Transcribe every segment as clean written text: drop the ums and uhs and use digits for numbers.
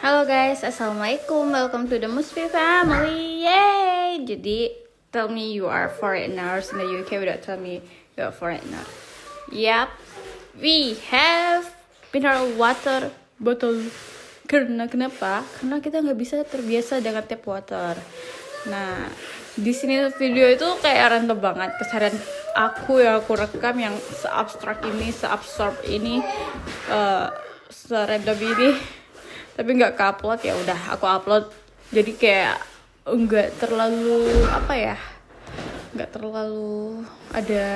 Halo guys, assalamualaikum. Welcome to the Musfi family. Yay! Jadi, tell me you are foreigners in the UK without tell me you are foreigner. Yap, we have mineral water bottle. Kenapa? Karena kita nggak bisa terbiasa dengan tap water. Nah, di sini video itu kayak random banget keseharian aku yang aku rekam yang se-abstrak ini, se-absorb ini, se-random ini. Tapi nggak ke-upload, ya udah aku upload. Jadi kayak nggak terlalu nggak terlalu ada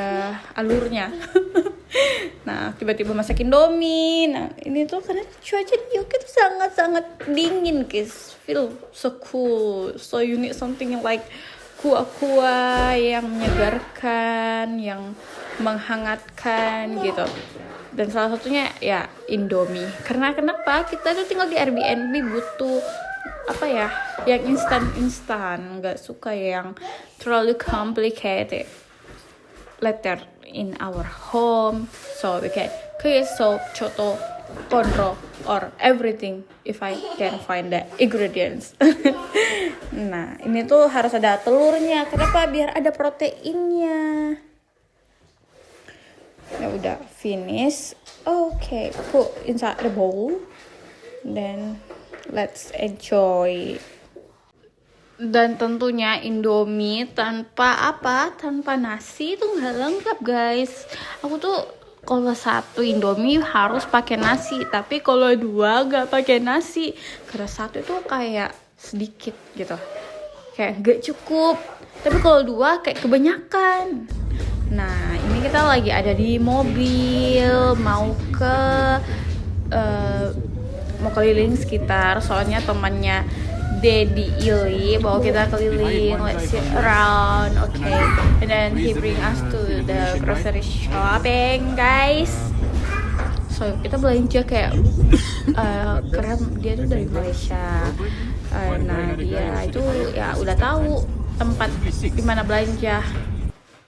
alurnya. Nah, tiba-tiba masak Indomie. Nah, ini tuh karena cuaca di UK tuh sangat-sangat dingin, guys. Feel so cool. So you need something like kuah-kuah yang menyegarkan, yang menghangatkan gitu. Dan salah satunya ya Indomie. Karena kenapa? Kita tuh tinggal di Airbnb butuh yang instan, nggak suka yang terlalu complicated later in our home, so we can cook soup, coto, konro, or everything if I can find the ingredients. Nah, ini tuh harus ada telurnya. Kenapa? Biar ada proteinnya. Ya udah finish. Okay, put inside the bowl. Then let's enjoy. Dan tentunya Indomie tanpa nasi itu nggak lengkap, guys. Aku tuh kalau satu Indomie harus pakai nasi, tapi kalau dua nggak pakai nasi. Karena satu itu kayak sedikit gitu, kayak nggak cukup. Tapi kalau dua kayak kebanyakan. Nah, ini kita lagi ada di mobil mau keliling sekitar, soalnya temannya Daddy Ili bawa kita keliling, let's sit around, okay. And then he bring us to the grocery shopping, guys. So kita belanja kayak karena dia tuh dari Malaysia. Nah, dia itu ya udah tahu tempat di mana belanja.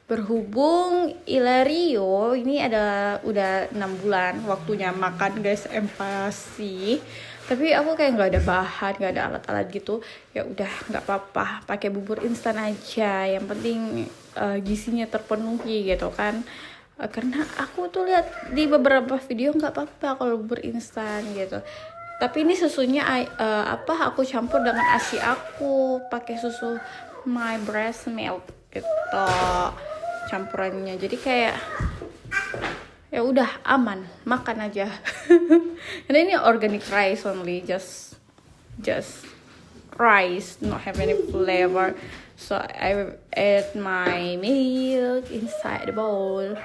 Berhubung Ilario ini udah 6 bulan waktunya makan, guys, empasi. Tapi aku kayak nggak ada bahan, nggak ada alat-alat gitu. Ya udah nggak apa-apa, pakai bubur instan aja. Yang penting gizinya terpenuhi gitu kan. Karena aku tuh lihat di beberapa video nggak apa-apa kalau bubur instan gitu. Tapi ini susunya aku campur dengan ASI aku, pakai susu my breast milk gitu campurannya. Jadi kayak ya udah aman, makan aja. Karena ini organic rice only, just rice, not have any flavor. So I add my milk inside the bowl.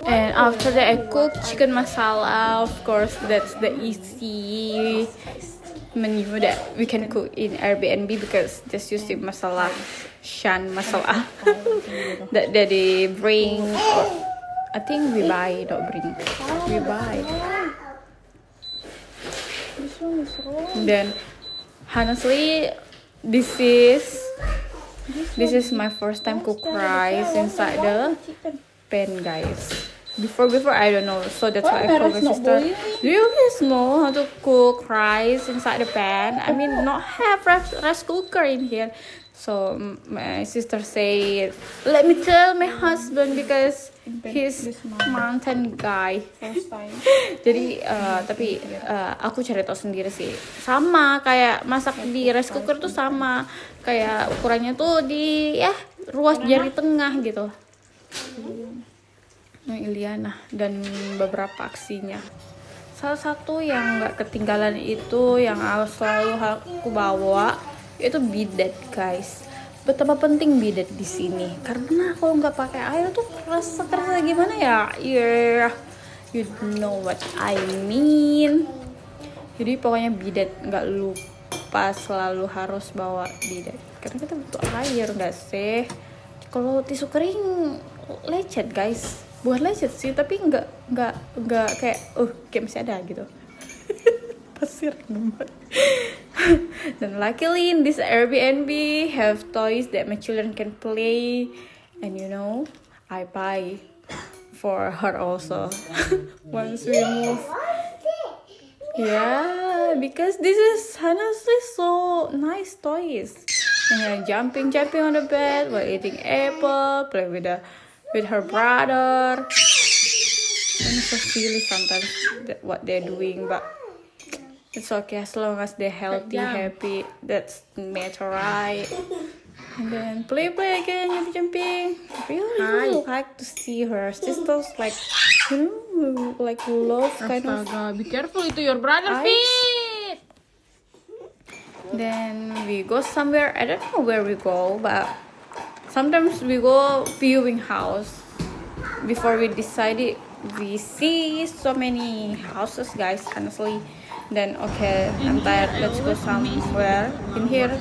And after that I cook chicken masala. Of course, that's the easy menu that we can cook in Airbnb because just use the masala, shan masala that they bring. I think we buy, not bring. We buy. This one is raw. Then, honestly, this is my first time cook rice inside the pan, guys. Before I don't know, so that's why I call my sister. Do you guys know how to cook rice inside the pan? I mean, not have rice cooker in here. So my sister said, let me tell my husband because he's mountain guy. First time. Jadi tapi aku cari tahu sendiri sih. Sama kayak masak di rice cooker tuh sama. Kayak ukurannya tuh di ruas jari tengah gitu. Nah, Iliana dan beberapa aksinya. Salah satu yang nggak ketinggalan itu yang selalu aku bawa itu bidet, guys. Betapa penting bidet di sini karena kalau nggak pakai air tuh kerasa gimana ya? Yeah, you know what I mean. Jadi pokoknya bidet, nggak lupa selalu harus bawa bidet karena kita butuh air, nggak sih? Kalau tisu kering lecet, guys. Bukan lecet sih, tapi nggak kayak masih ada gitu. Pasir nomor. Dan luckily in this Airbnb have toys that my children can play, and I buy for her also. Once we move, yeah, yeah, because this is honestly so nice toys. And you're jumping on the bed while eating apple, play with her brother. And it's so silly sometimes what they're doing, but it's okay as long as they're healthy, happy. That's matter, right? And then play again, jumping. Really like to see her sisters like, like love kind of. Astaga, be careful, itu your brother Eyes. feet. Then we go somewhere. I don't know where we go, but sometimes we go viewing house. Before we decided, we see so many houses, guys. Honestly, then okay, I'm tired. Let's go somewhere in here.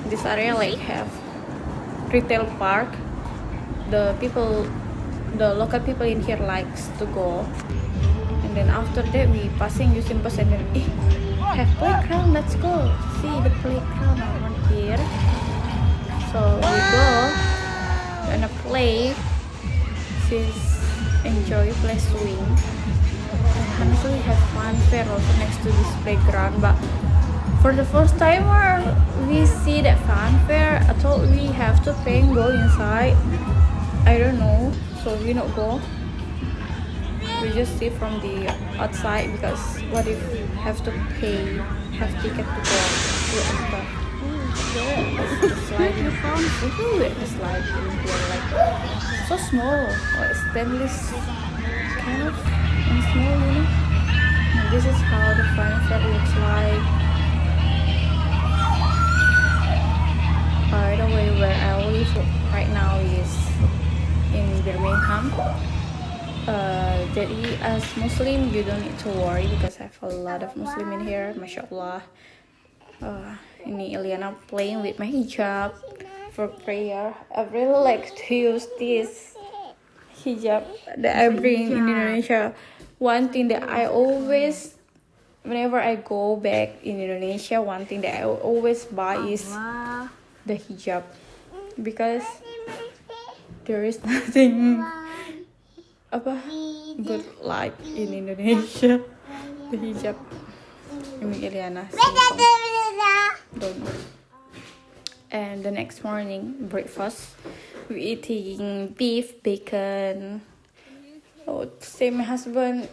This area like have retail park. The local people in here likes to go. And then after that we passing using bus and then have playground. Let's go see the playground around here. So we go and play. Sis enjoy play swing. And honestly have fun fair also next to this playground. But for the first time we see that fun fair, I thought we have to pay and go inside. I don't know, so we not go. We just see from the outside because what if have to pay, have ticket to go to enter. The sliding found the slide in here like so small, like stainless kind of and small, And this is how the fun fair looks like. By the way, where I live right now is in Birmingham. Jadi as Muslim you don't need to worry because I have a lot of Muslim in here, mashallah. Ini Iliana playing with my hijab for prayer. I really like to use this hijab that I bring in Indonesia. One thing that I always, whenever I go back in Indonesia, one thing that I always buy is the hijab because there is nothing good like in Indonesia. The hijab. Ini Iliana. Don't. And the next morning breakfast we eating beef, bacon. Same husband.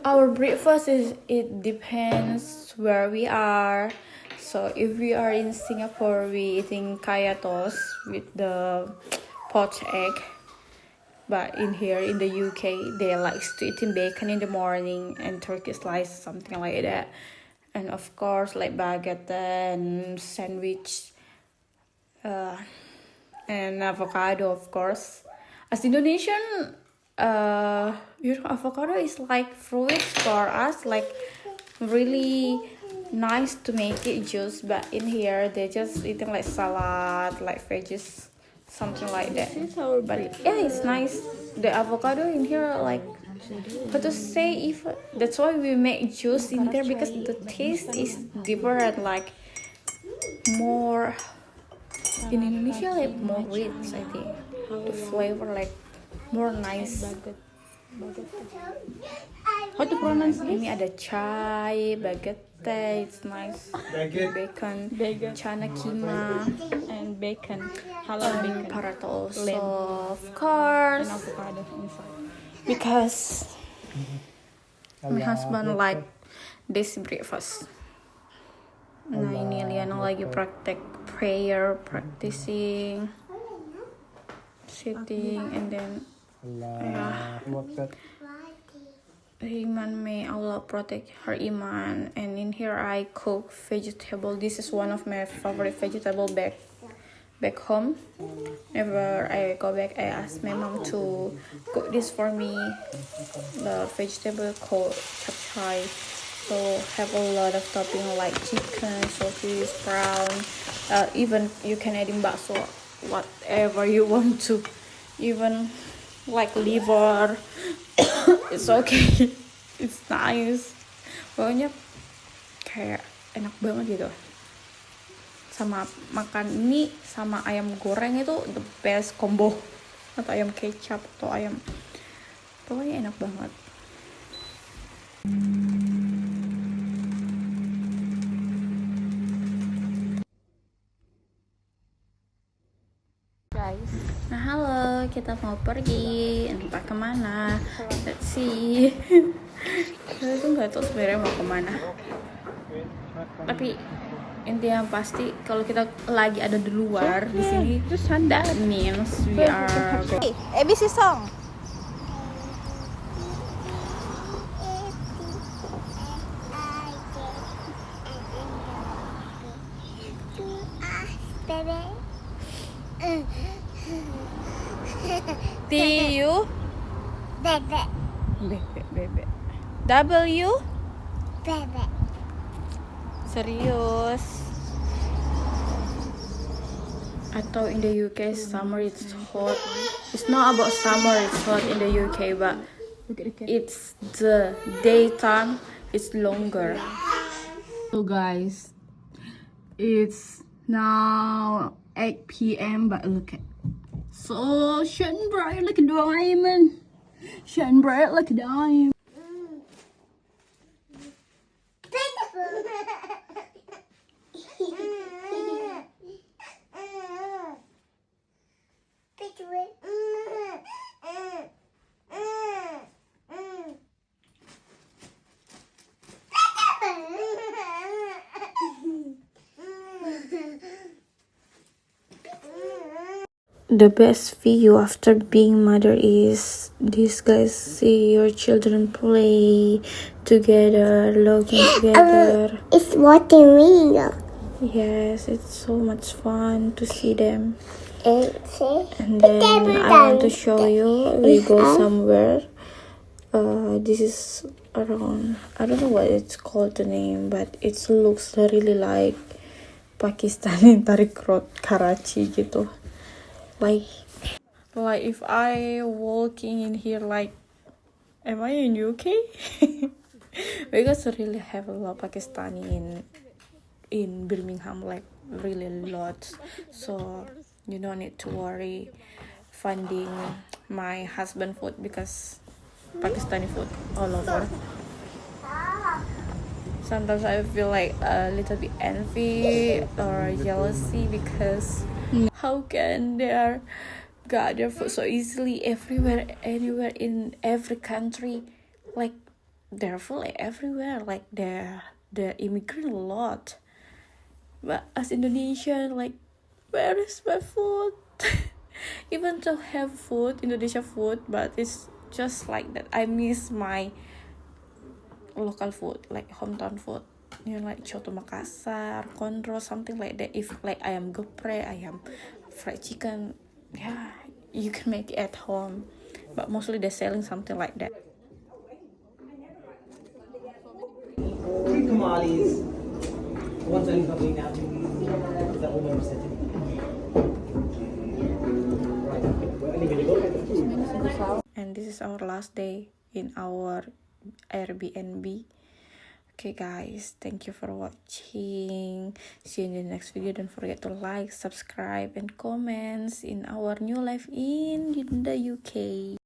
Our breakfast it depends where we are. So if we are in Singapore, we eating kaya toast with the poached egg. But in here in the UK, they like to eating bacon in the morning and turkey slice, something like that. And of course, like baguette and sandwich, and avocado, of course. As Indonesian, avocado is like fruits for us, like really nice to make it juice. But in here, they just eating like salad, like veggies. Something like that. But yeah, it's nice. The avocado in here, like, how to say, if that's why we make juice in there because the taste is different, like more in Indonesia, like more rich. I think the flavor like more nice. How to pronounce this? Ini ada chai, baguette, it's nice. Bacon, chana kima, And bacon, halal bacon. paratha also, Lamb. of course. And avocado inside. Because my husband like this breakfast. Nah, ini Liana lagi praktek prayer, practicing, sitting, and then Iman, may Allah protect her iman. And in here I cook vegetable. This is one of my favorite vegetable back home. Whenever I go back, I ask my mom to cook this for me. The vegetable called chapchai. So have a lot of topping like chicken, sausage, prawn. Even you can add in bakso, whatever you want to. Even like liver. It's okay. It's nice. Pokoknya kayak enak banget gitu. Sama makan ini sama ayam goreng itu the best combo. Atau ayam kecap atau ayam, pokoknya enak banget. guys. Nah, halo, kita mau pergi entah kemana. Let's see. Kita tuh nggak tahu sebenarnya mau kemana. Tapi intinya pasti kalau kita lagi ada di luar di sini, that means we are. ABC song. T-U Bebek. bebek W Bebek. serius atau in the UK summer it's hot. It's not about summer it's hot in the UK, but it's the daytime it's longer. So guys, it's now 8 p.m. but look at so shining bright like a diamond. Shining bright like a diamond. The best view after being mother is this, guys. See your children play together, looking together. It's watering. Yes, it's so much fun to see them. It's And then I want to show you. We go somewhere. This is around. I don't know what it's called the name, but it looks really like Pakistani Tariq Road, Karachi gitu. Like if I walking in here, like, am I in UK? Because I really have a lot of Pakistani in Birmingham, like really lots. So you don't need to worry finding my husband food because Pakistani food all over. Sometimes I feel like a little bit envy or jealousy because how can they got their food so easily everywhere, anywhere in every country, like they're full everywhere, like they're immigrant a lot. But as Indonesian, like, where is my food? Even to have food, Indonesia food, but it's just like that. I miss my local food, like hometown food, you know, like Coto Makassar, Konro, something like that. If like ayam geprek, ayam fried chicken, yeah, you can make it at home, but mostly they're selling something like that. 3 Kamalis, one's only coming now. That will never set it. And this is our last day in our Airbnb. Okay guys, thank you for watching. See you in the next video. Don't forget to like, subscribe, and comments in our new life in the UK.